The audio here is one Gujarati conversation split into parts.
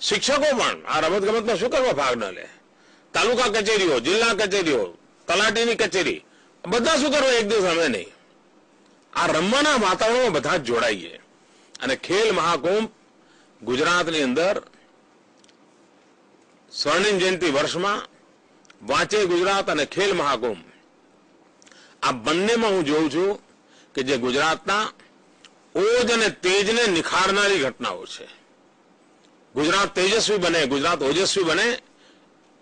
શિક્ષકો પણ આ રમતગમતમાં શું કરવા ભાગ ન લે? તાલુકા કચેરીઓ, જિલ્લા કચેરીઓ, તલાટીની કચેરી, બધા શું કરવા એક દિવસ અમે નહીં? આ રમવાના વાતાવરણમાં બધા જ જોડાઈએ. અને ખેલ મહાકુંભ ગુજરાતની અંદર સ્વર્ણિમ જયંતિ વર્ષમાં વાંચે ગુજરાત અને ખેલ મહાકુંભ આ બંનેમાં હું જોઉં છું કે જે ગુજરાતના ઓજ અને તેજને નિખારનારી ઘટનાઓ છે. ગુજરાત તેજસ્વી બને, ગુજરાત ઓજસ્વી બને,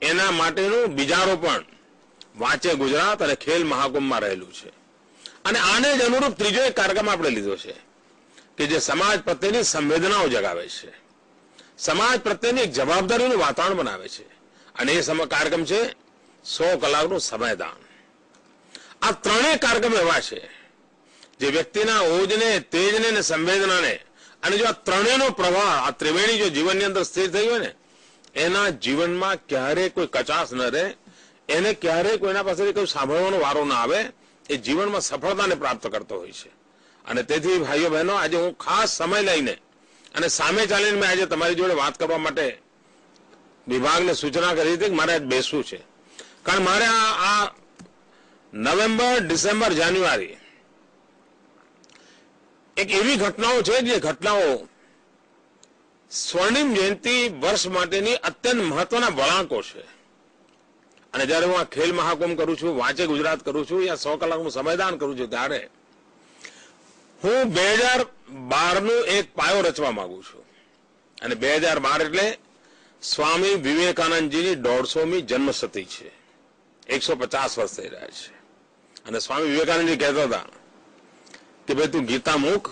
એના માટેનું બીજારોપણ વાંચે ગુજરાત અને ખેલ મહાકુંભમાં રહેલું છે. અને આને જ અનુરૂપ ત્રીજો એક કાર્યક્રમ આપણે લીધો છે કે જે સમાજ પ્રત્યેની સંવેદનાઓ જગાવે છે, સમાજ પ્રત્યેની એક જવાબદારીનું વાતાવરણ બનાવે છે. અને એ કાર્યક્રમ છે 100 કલાકનું સમયદાન. આ ત્રણેય કાર્યક્રમ એવા છે જે વ્યક્તિના ઓજને, તેજને અને સંવેદનાને, અને જો આ ત્રણેયનો પ્રવાહ, આ ત્રિવેણી જો જીવનની અંદર સ્થિર થઈ હોય ને, એના જીવનમાં ક્યારેય કોઈ કચાશ ન રહે, એને ક્યારેય કોઈના પાસેથી કોઈ સાંભળવાનો વારો ના આવે, એ જીવનમાં સફળતાને પ્રાપ્ત કરતો હોય છે. અને તેથી ભાઈઓ બહેનો, આજે હું ખાસ સમય લઈને અને સામે ચાલીને મેં આજે તમારી જોડે વાત કરવા માટે વિભાગને સૂચના કરી હતી કે મારે આજ બેસવું છે. કારણ મારે આ નવેમ્બર, ડિસેમ્બર, જાન્યુઆરી એક એવી ઘટનાઓ છે જે ઘટનાઓ સ્વર્ણિમ જયંતિ વર્ષ માટેની અત્યંત મહત્વના વળાંકો છે. અને જયારે હું આ ખેલ મહાકુંભ કરું છું, વાંચે ગુજરાત કરું છું, યા 100 કલાકનું સમયદાન કરું છું, ત્યારે હું 2012નું એક પાયો રચવા માંગુ છું. અને 2012 એટલે સ્વામી વિવેકાનંદજીની 150મી જન્મશતી છે. 150 વર્ષ થઈ રહ્યા છે. અને સ્વામી વિવેકાનંદજી કહેતા હતા કે ભાઈ તું ગીતા મૂક,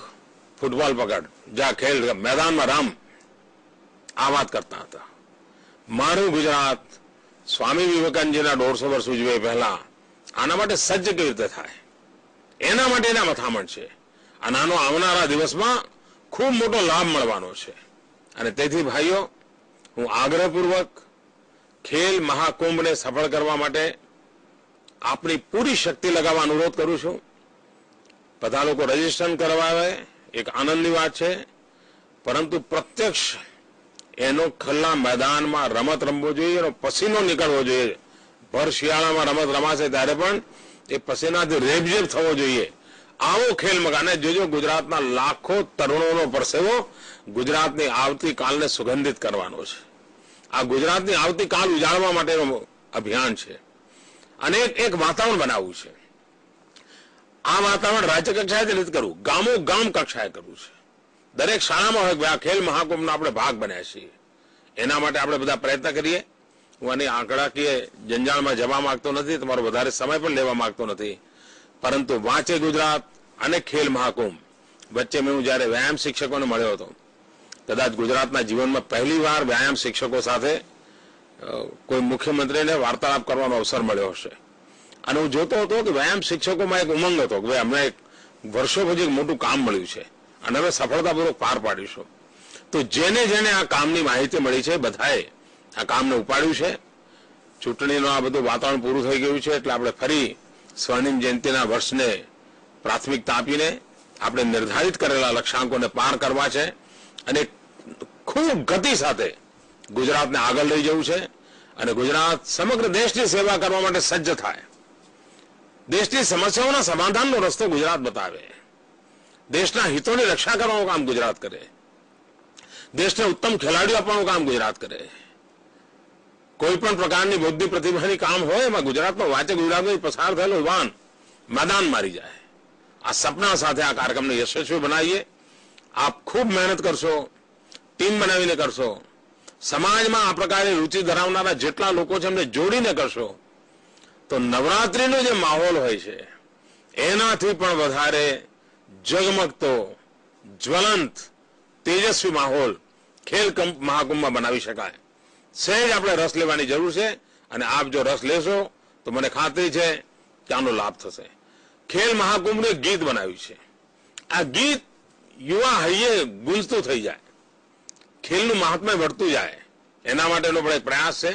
ફૂટબોલ પકડ, જા ખેલ મેદાનમાં રામ. આ વાત કરતા હતા. મારું ગુજરાત સ્વામી વિવેકાનંદજીના 150 વર્ષ ઉજવે પહેલા આના માટે સજ્જ કેવી રીતે થાય, એના માટેના મથામણ છે. અને આનો આવનારા દિવસમાં ખૂબ મોટો લાભ મળવાનો છે. અને તેથી ભાઈઓ, હું આગ્રહપૂર્વક ખેલ મહાકુંભને સફળ કરવા માટે આપણી પૂરી શક્તિ લગાવવા અનુરોધ કરું છું. બધા લોકો રજીસ્ટ્રેશન કરવા આવે, એક આનંદની વાત છે. પરંતુ પ્રત્યક્ષ એનો ખુલ્લા મેદાનમાં રમત રમવો જોઈએ, એનો પસીનો નીકળવો જોઈએ. ભર શિયાળામાં રમત રમાશે ત્યારે પણ એ પસીનાથી રેબઝેબ થવો જોઈએ. આવો ખેલ મગાને જોજો, ગુજરાતના લાખો તરુણોનો પરસેવો ગુજરાતની આવતીકાલને સુગંધિત કરવાનો છે. આ ગુજરાતની આવતીકાલ ઉજાળવા માટેનું અભિયાન છે. અને એક વાતાવરણ બનાવવું છે. આ વાતાવરણ રાજ્ય કક્ષાએ નથી કરવું, ગામો ગામ કક્ષાએ કરવું છે. દરેક શાળામાં હોય કે આ ખેલ મહાકુંભનો આપણે ભાગ બન્યા છીએ. એના માટે આપણે બધા પ્રયત્ન કરીએ. હું આની આંકડાકીય જંજાળમાં જવા માંગતો નથી, તમારો વધારે સમય પણ લેવા માંગતો નથી. પરંતુ વાંચે ગુજરાત અને ખેલ મહાકુંભ વચ્ચે હું જયારે વ્યાયામ શિક્ષકોને મળ્યો હતો, કદાચ ગુજરાતના જીવનમાં પહેલી વાર વ્યાયામ શિક્ષકો સાથે કોઈ મુખ્યમંત્રીને વાર્તાલાપ કરવાનો અવસર મળ્યો હશે. અને હું જોતો હતો કે વ્યાયામ શિક્ષકોમાં એક ઉમંગ હતો કે ભાઈ અમને એક વર્ષો પછી એક મોટું કામ મળ્યું છે અને હવે સફળતાપૂર્વક પાર પાડીશું. તો જેને જેને આ કામની માહિતી મળી છે, બધાએ આ કામને ઉપાડ્યું છે. ચૂંટણીનું આ બધું વાતાવરણ પૂરું થઈ ગયું છે, એટલે આપણે ફરી સ્વર્ણિમ જયંતિના વર્ષને પ્રાથમિકતા આપીને આપણે નિર્ધારિત કરેલા લક્ષ્યાંકોને પાર કરવા છે. અને ખૂબ ગતિ સાથે ગુજરાતને આગળ લઈ જવું છે. અને ગુજરાત સમગ્ર દેશની સેવા કરવા માટે સજ્જ થાય. દેશની સમસ્યાઓના સમાધાનનો રસ્તો ગુજરાત બતાવે. દેશના હિતોની રક્ષા કરવાનું કામ ગુજરાત કરે. દેશને ઉત્તમ ખેલાડીઓ આપવાનું કામ ગુજરાત કરે. કોઈ પણ પ્રકારની બુદ્ધિ પ્રતિભાની કામ હોય એમાં ગુજરાતમાં વાંચે ગુજરાતમાં પસાર થયેલું વાન મેદાન મારી જાય. આ સપના સાથે આ કાર્યક્રમને યશસ્વી બનાવીએ. આપ ખૂબ મહેનત કરશો, ટીમ બનાવીને કરશો, સમાજમાં આ પ્રકારે રુચિ ધરાવનારા જેટલા લોકો છે એમને જોડીને કરશો, તો નવરાત્રીનો જે માહોલ હોય છે એનાથી પણ વધારે જગમગતો, જ્વલંત, તેજસ્વી માહોલ ખેલ મહાકુંભમાં બનાવી શકાય. સહેજ આપણે રસ લેવાની જરૂર છે. અને આપ જો રસ લેશો તો મને ખાતરી છે કે આનો લાભ થશે. ખેલ મહાકુંભનું એક ગીત બનાવ્યું છે. આ ગીત યુવા હૈયે ગુંજતું થઈ જાય, ખેલનું મહાત્મ્ય વધતું જાય, એના માટેનો પણ એક પ્રયાસ છે.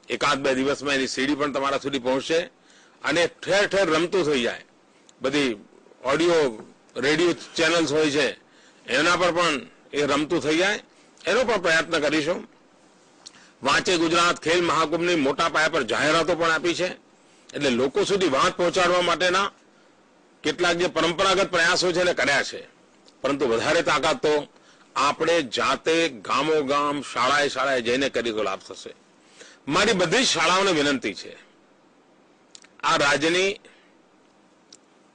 એકાદ બે દિવસમાં એની સીડી પણ તમારા સુધી પહોંચશે અને ઠેર ઠેર રમતું થઈ જાય. બધી ઓડિયો રેડિયો ચેનલ્સ હોય છે એના પર પણ એ રમતું થઈ જાય, એનો પણ પ્રયત્ન કરીશું. વાંચે ગુજરાત ખેલ મહાકુંભની મોટા પાયા પર જાહેરાતો પણ આપી છે. એટલે લોકો સુધી વાત પહોંચાડવા માટેના કેટલાક જે પરંપરાગત પ્રયાસો છે એને કર્યા છે. પરંતુ વધારે તાકાત તો આપણે જાતે ગામો ગામ શાળાએ શાળાએ જઈને કરી તો લાભ થશે. મારી બધી જ શાળાઓને વિનંતી છે, આ રાજ્યની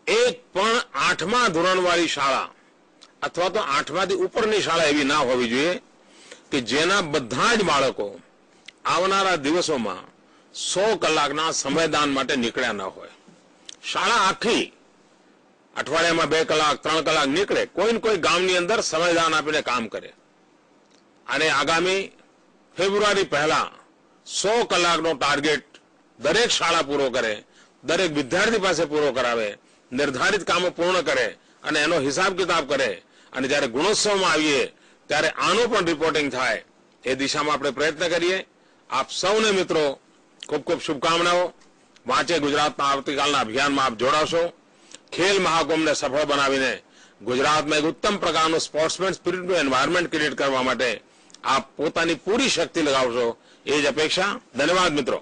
એક પણ 8મા ધોરણવાળી શાળા અથવા તો 8માથી ઉપરની શાળા એવી ના હોવી જોઈએ કે જેના બધા જ બાળકો આવનારા દિવસોમાં 100 કલાકના સમયદાન માટે નીકળ્યા ન હોય. શાળા આખી અઠવાડિયામાં 2 કલાક 3 કલાક નીકળે, કોઈ ને કોઈ ગામની અંદર સમયદાન આપીને કામ કરે અને આગામી ફેબ્રુઆરી પહેલા 100 કલાકનો ટાર્ગેટ દરેક શાળા પૂરો કરે, દરેક વિદ્યાર્થી પાસે પૂરો કરાવે, નિર્ધારિત કામો પૂર્ણ કરે અને એનો હિસાબ કિતાબ કરે અને જ્યારે ગુણોત્સવમાં આવીએ ત્યારે આનું પણ રિપોર્ટિંગ થાય એ દિશામાં આપણે પ્રયત્ન કરીએ. આપ સૌને મિત્રો ખૂબ ખૂબ શુભકામનાઓ. વાંચે ગુજરાતના આવતીકાલના અભિયાનમાં આપ જોડાશો. ખેલ મહાકુંભને સફળ બનાવીને ગુજરાતમાં એક ઉત્તમ પ્રકારનું સ્પોર્ટ્સમેન સ્પિરિટનું એન્વાયરમેન્ટ ક્રિએટ કરવા માટે આપ પોતાની પૂરી શક્તિ લગાવશો એ જ અપેક્ષા. ધન્યવાદ મિત્રો.